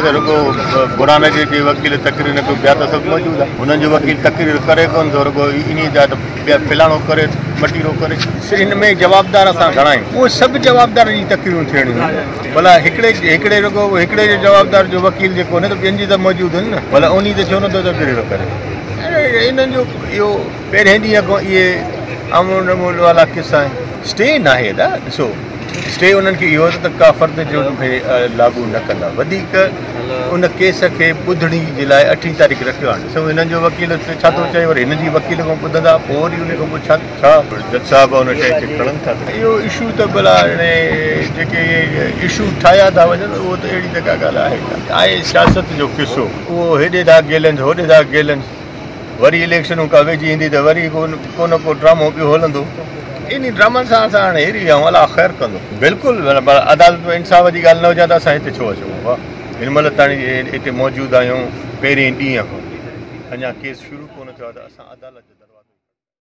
त रुगो बुराने जे वकील तकरीर न को ॿिया त सभु मौजूदु आहे हुननि जो वकील तकरीर करे कोन थो रुगो इन जा त ॿिया फिलाणो करे मटीरो करे इन में जवाबदार असां घणा आहियूं उहे सभु जवाबदार जी तकरीरूं थियणियूं भला हिकिड़े रुगो हिकिड़े जो जवाबदार जो वकील जेको न त ॿियनि जी त मौजूदु आहिनि न भला उन ते छो नथो तकरीर करे इन्हनि जो इहो पहिरें ॾींहं खां इहे अमूल अमूल वाला किसा आहिनि स्टे न आहे हेॾा ॾिसो स्टे उन्हनि खे इहो त का फ़र्द जो लागू न कंदा वधीक उन केस खे ॿुधणी जे लाइ 8 तारीख़ रखियो आहे ॾिसो हिननि जो वकील छा थो चए वरी हिन जी वकील खां ॿुधंदा पोइ वरी उन खां पोइ छा जज साहिब उन शइ खे खणनि था इहो इशू त भला हाणे जेके इशू ठाहिया था वञनि उहो त अहिड़ी त का ॻाल्हि आहे सियासत जो किसो उहो हेॾे था गेलनि होॾे था गेलनि वरी इलेक्शनूं का वेझी ईंदी त वरी को ड्रामो ॿियो हलंदो इन ड्रामनि सां असां हाणे हेरी आहियूं अलाह ख़ैरु कंदो बिल्कुलु अदालत में इंसाफ़ जी ॻाल्हि न हुजे त असां हिते छो अचूं वाह हिन महिल ताईं हिते मौजूदु आहियूं पहिरें ॾींहं खां अञा केस शुरू कोन थियो आहे त असां अदालत